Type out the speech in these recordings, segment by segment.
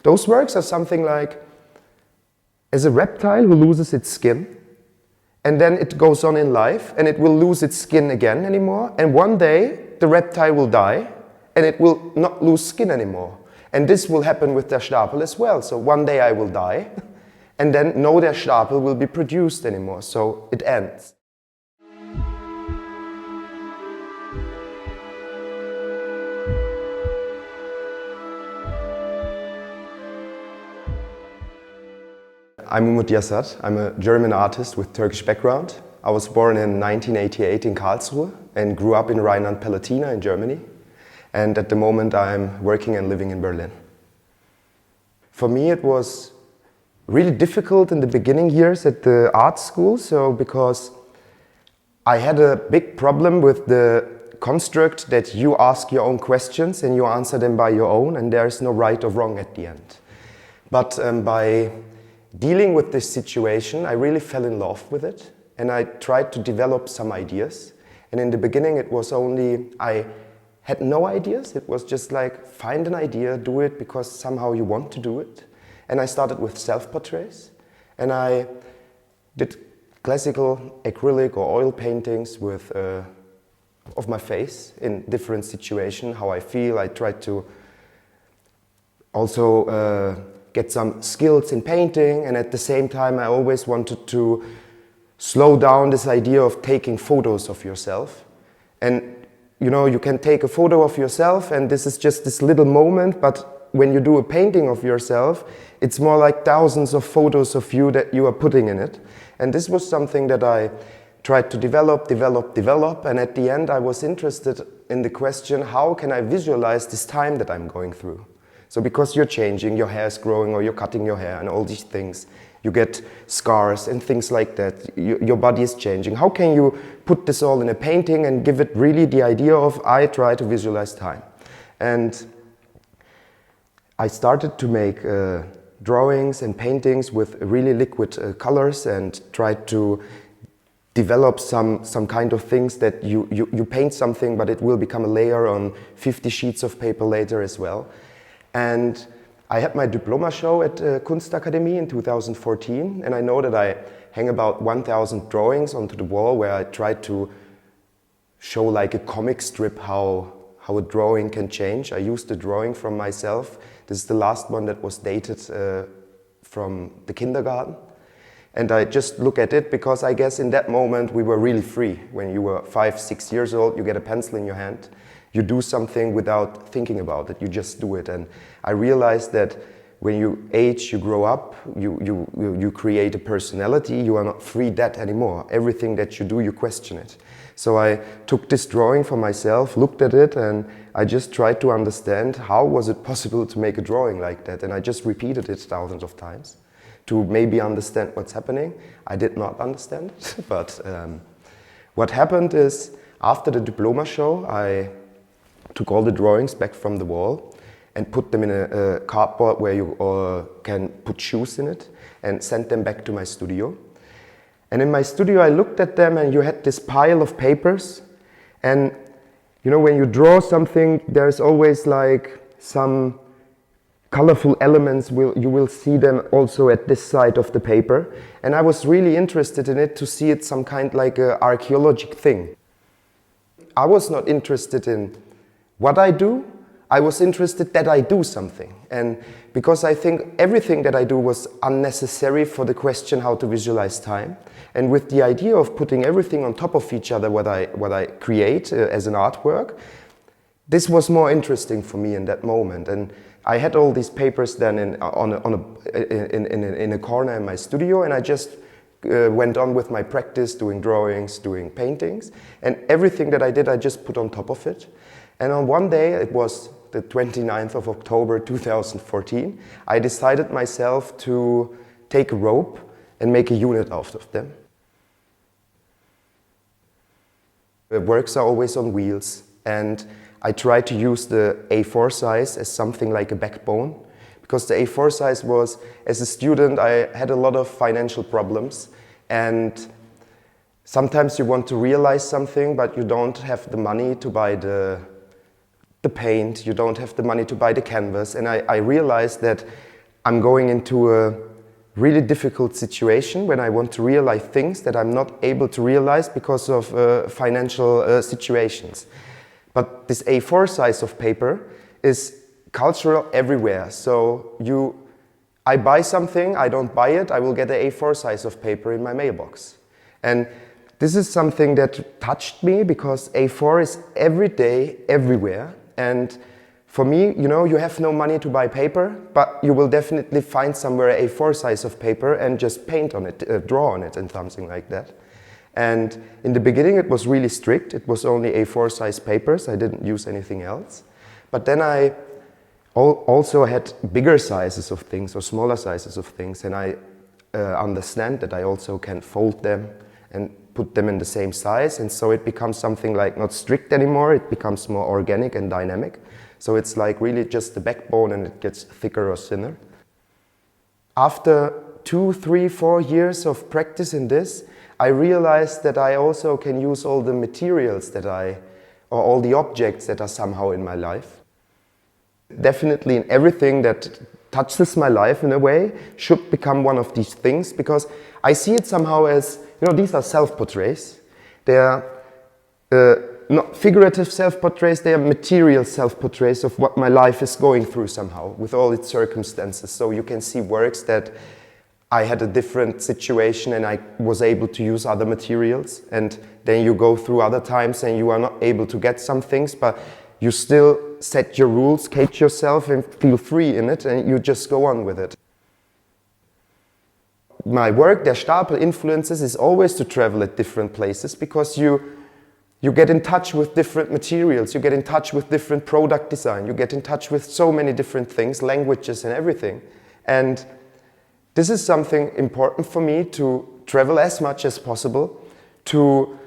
Those works are something like, as a reptile who loses its skin, and then it goes on in life, and it will lose its skin again anymore, and one day the reptile will die, and it will not lose skin anymore. And this will happen with der Stapel as well. So one day I will die, and then no der Stapel will be produced anymore, so it ends. I'm Umut Yasat. I'm a German artist with Turkish background. I was born in 1988 in Karlsruhe and grew up in Rhineland-Palatinate in Germany. And at the moment I'm working and living in Berlin. For me it was really difficult in the beginning years at the art school, because I had a big problem with the construct that you ask your own questions and you answer them by your own, and there is no right or wrong at the end. But by dealing with this situation, I really fell in love with it, and I tried to develop some ideas. And in the beginning it was I had no ideas. It was just like, find an idea, do it because somehow you want to do it. And I started with self-portraits, and I did classical acrylic or oil paintings with of my face in different situations, how I feel. I tried to also get some skills in painting, and at the same time I always wanted to slow down this idea of taking photos of yourself. And you know, you can take a photo of yourself and this is just this little moment, but when you do a painting of yourself, it's more like thousands of photos of you that you are putting in it. And this was something that I tried to develop, and at the end I was interested in the question, how can I visualize this time that I'm going through? So because you're changing, your hair is growing or you're cutting your hair and all these things, you get scars and things like that, your body is changing. How can you put this all in a painting and give it really the idea of, I try to visualize time? And I started to make drawings and paintings with really liquid colors and tried to develop some kind of things that you paint something, but it will become a layer on 50 sheets of paper later as well. And I had my diploma show at Kunstakademie in 2014, and I know that I hang about 1,000 drawings onto the wall where I tried to show like a comic strip how a drawing can change. I used a drawing from myself. This is the last one that was dated from the kindergarten. And I just look at it because I guess in that moment we were really free. When you were 5, 6 years old, you get a pencil in your hand. You do something without thinking about it, you just do it. And I realized that when you age, you grow up, you create a personality, you are not free that anymore. Everything that you do, you question it. So I took this drawing for myself, looked at it, and I just tried to understand how was it possible to make a drawing like that. And I just repeated it thousands of times to maybe understand what's happening. I did not understand it, but what happened is after the diploma show, I took all the drawings back from the wall and put them in a cardboard where you can put shoes in it and sent them back to my studio. And in my studio I looked at them and you had this pile of papers, and you know, when you draw something there's always like some colorful elements, you will see them also at this side of the paper, and I was really interested in it to see it some kind like an archaeological thing. I was not interested in what I do, I was interested that I do something. And because I think everything that I do was unnecessary for the question how to visualize time. And with the idea of putting everything on top of each other, what I create as an artwork, this was more interesting for me in that moment. And I had all these papers then in a corner in my studio, and I just went on with my practice, doing drawings, doing paintings. And everything that I did, I just put on top of it. And on one day, it was the 29th of October 2014, I decided myself to take a rope and make a unit out of them. The works are always on wheels, and I try to use the A4 size as something like a backbone, because the A4 size was, as a student, I had a lot of financial problems, and sometimes you want to realize something, but you don't have the money to buy the paint, you don't have the money to buy the canvas, and I realized that I'm going into a really difficult situation when I want to realize things that I'm not able to realize because of financial situations. But this A4 size of paper is cultural everywhere. So I buy something, I don't buy it, I will get an A4 size of paper in my mailbox. And this is something that touched me because A4 is every day, everywhere. And for me, you have no money to buy paper, but you will definitely find somewhere an A4 size of paper and just paint on it, draw on it and something like that. And in the beginning it was really strict. It was only A4 size papers. I didn't use anything else. But then I also had bigger sizes of things or smaller sizes of things, and I understand that I also can fold them and put them in the same size, and so it becomes something like not strict anymore. It becomes more organic and dynamic. So it's like really just the backbone, and it gets thicker or thinner. After 2, 3, 4 years of practice in this, I realized that I also can use all the materials or all the objects that are somehow in my life. Definitely in everything that touches my life in a way should become one of these things, because I see it somehow as, these are self-portraits. They are not figurative self-portraits, they are material self-portraits of what my life is going through somehow, with all its circumstances. So you can see works that I had a different situation and I was able to use other materials, and then you go through other times and you are not able to get some things, but you still set your rules, cage yourself and feel free in it, and you just go on with it. My work, Der Stapel influences, is always to travel at different places, because you get in touch with different materials, you get in touch with different product design, you get in touch with so many different things, languages and everything. And this is something important for me, to travel as much as possible, to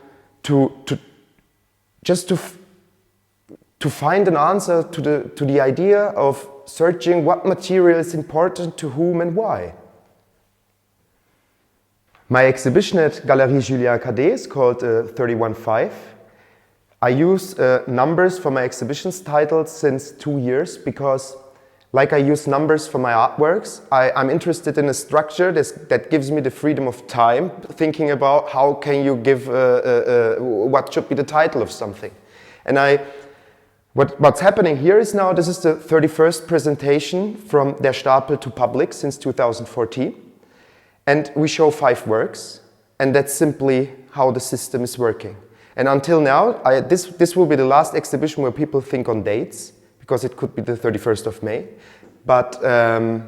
find an answer to the idea of searching what material is important to whom and why. My exhibition at Galerie Julien Cadet is called 315. I use numbers for my exhibition's titles since 2 years, because like I use numbers for my artworks, I'm interested in a structure that gives me the freedom of time, thinking about how can you give, what should be the title of something. And what's happening here is now, this is the 31st presentation from Der Stapel to public since 2014. And we show 5 works, and that's simply how the system is working. And until now, this will be the last exhibition where people think on dates, because it could be the 31st of May. But the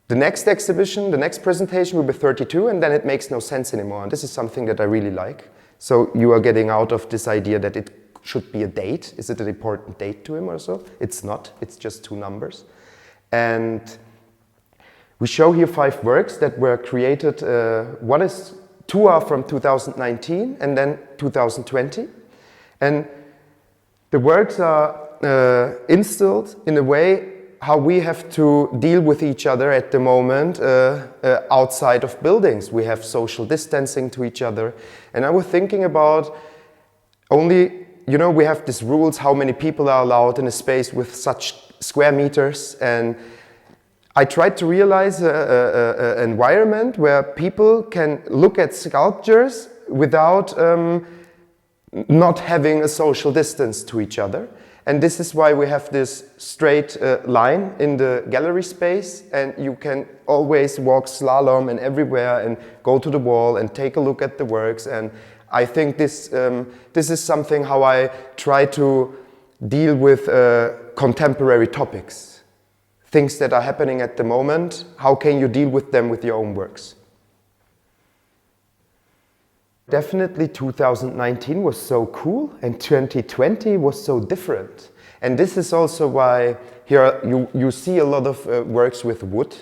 next exhibition, the next presentation will be 32, and then it makes no sense anymore. And this is something that I really like. So you are getting out of this idea that it should be a date. Is it an important date to him or so? It's not, it's just 2 numbers. And we show here 5 works that were created. 2 are from 2019 and then 2020. And the works are instilled in a way how we have to deal with each other at the moment outside of buildings. We have social distancing to each other. And I was thinking about only, we have these rules, how many people are allowed in a space with such square meters. And I tried to realize an environment where people can look at sculptures without not having a social distance to each other. And this is why we have this straight line in the gallery space, and you can always walk slalom and everywhere and go to the wall and take a look at the works. And I think this is something how I try to deal with contemporary topics. Things that are happening at the moment, how can you deal with them with your own works? Definitely 2019 was so cool and 2020 was so different. And this is also why here you see a lot of works with wood,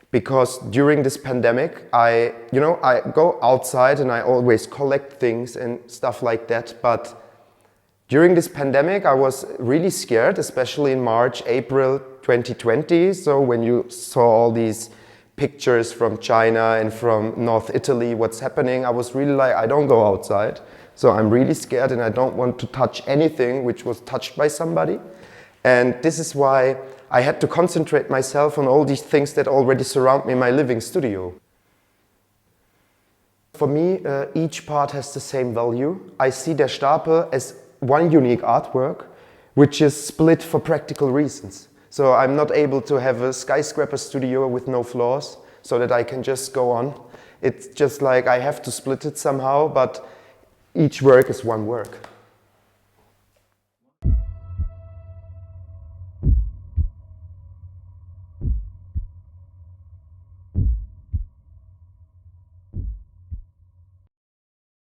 because during this pandemic I go outside and I always collect things and stuff like that, but during this pandemic I was really scared, especially in March, April 2020, so when you saw all these pictures from China and from North Italy, what's happening, I was really like, I don't go outside. So I'm really scared and I don't want to touch anything which was touched by somebody. And this is why I had to concentrate myself on all these things that already surround me in my living studio. For me, each part has the same value. I see der Stapel as one unique artwork, which is split for practical reasons. So I'm not able to have a skyscraper studio with no floors, so that I can just go on. It's just like I have to split it somehow, but each work is one work.